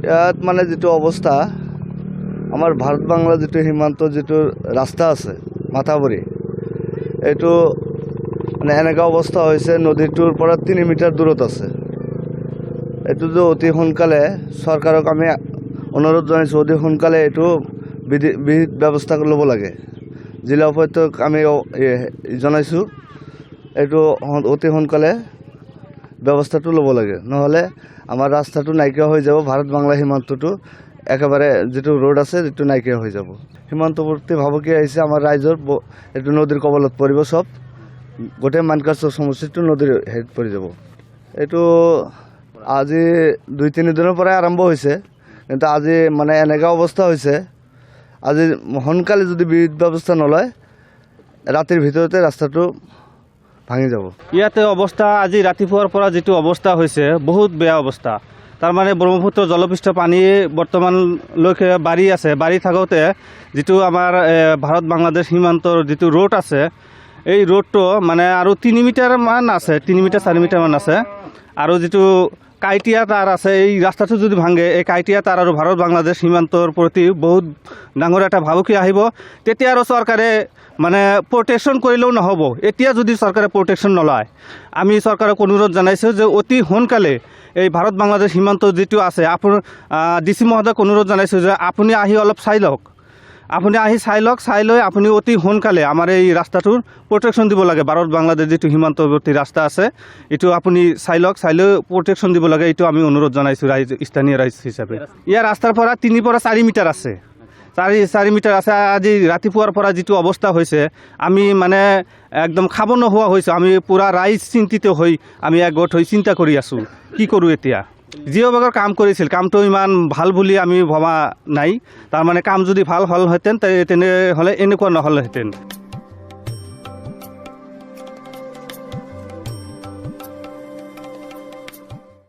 ইয়াত মানে যেটো অৱস্থা আমাৰ ভাৰত বাংলা যেটো সীমান্ত যেটো ৰাস্তা আছে মাথাবৰী এইটো মানে এনেকা অৱস্থা হৈছে নদীটোৰ পৰা 3 মিটাৰ দূৰত আছে। এইটো যে অতি সোনকালে চৰকাৰক আমি অনুৰোধ জনাইছো অতি সোনকালে এইটো বিহিত ব্যৱস্থা ল'ব লাগে। জিলা উপায়ুক্তক আমি জনাইছো এইটো অতি সোনকালে ব্যৱস্থাটো ল'ব লাগে, নহ'লে আমাৰ ৰাস্তাটো নাইকিয়া হৈ যাব। ভাৰত বাংলা সীমান্তটো একেবাৰে যেটো ৰোড আছে যেটো নাইকিয়া হৈ যাব। সীমান্তৱৰ্তী ভাবুকি আহিছে আমাৰ ৰাইজৰ এইটো নদীৰ কবলত পৰিব, চব গোটেই মানকাচৰ সমষ্টিটো নদীৰ হেৰিত পৰি যাব। এইটো আজি 2-3 দিনৰ পৰাই আৰম্ভ হৈছে, কিন্তু আজি মানে এনেকা অৱস্থা হৈছে আজি সোনকালে যদি বিদ্যুৎ ব্যৱস্থা নলয় ৰাতিৰ ভিতৰতে ৰাস্তাটো ভাঙি যাব। ইয়াতে অৱস্থা আজি ৰাতিপুৱাৰ পৰা যেটো অৱস্থা হৈছে বহুত বেয়া অৱস্থা। তাৰ মানে ব্ৰহ্মপুত্ৰ জলপৃষ্ঠ পানী বৰ্তমানলৈকে বাঢ়ি আছে। বাঢ়ি থাকোঁতে যেটো আমাৰ ভাৰত বাংলাদেশ সীমান্তৰ যেটো ৰোড আছে এই ৰোডটো মানে আৰু 3 মিটাৰ মান আছে, 3 মিটাৰ 4 মিটাৰ মান আছে। আৰু যেটো কাইটিয়া তাৰ আছে এই ৰাস্তাটো যদি ভাঙে এই কাইটিয়া তাৰ আৰু ভাৰত বাংলাদেশ সীমান্তৰ প্ৰতি বহুত ডাঙৰ এটা ভাবুকি আহিব। তেতিয়া আৰু চৰকাৰে মানে প্ৰটেকশ্যন কৰিলেও নহ'ব। এতিয়া যদি চৰকাৰে প্ৰটেকশ্যন নলয় আমি চৰকাৰক অনুৰোধ জনাইছোঁ যে অতি সোনকালে এই ভাৰত বাংলাদেশ সীমান্ত যেটো আছে আপোনাৰ ডিচি মহোদয়ক অনুৰোধ জনাইছোঁ যে আপুনি আহি অলপ চাই লওক, আপুনি আহি চাই লওক, চাই লৈ আপুনি অতি সোনকালে আমাৰ এই ৰাস্তাটোৰ প্ৰটেকশ্যন দিব লাগে। ভাৰত বাংলাদেশ যেটো সীমান্তৱৰ্তী ৰাস্তা আছে এইটো আপুনি চাই লওক, চাই লৈ প্ৰটেকশ্যন দিব লাগে। এইটো আমি অনুৰোধ জনাইছোঁ ৰাইজ, স্থানীয় ৰাইজ হিচাপে। ইয়াৰ ৰাস্তাৰ পৰা 3 পৰা 4 মিটাৰ আছে, 4 মিটাৰ আছে। আজি ৰাতিপুৱাৰ পৰা যেটো অৱস্থা হৈছে আমি মানে একদম খাব নোহোৱা হৈছোঁ। আমি পুৰা ৰাইজ চিন্তিত হৈ আমি একগোট হৈ চিন্তা কৰি আছোঁ কি কৰোঁ এতিয়া। জিঅ' বিভাগৰ কাম কৰিছিল, কামটো ইমান ভাল বুলি আমি ভবা নাই। তাৰমানে কাম যদি ভাল হ'লহেঁতেন তেনেহ'লে এনেকুৱা নহ'লহেঁতেন।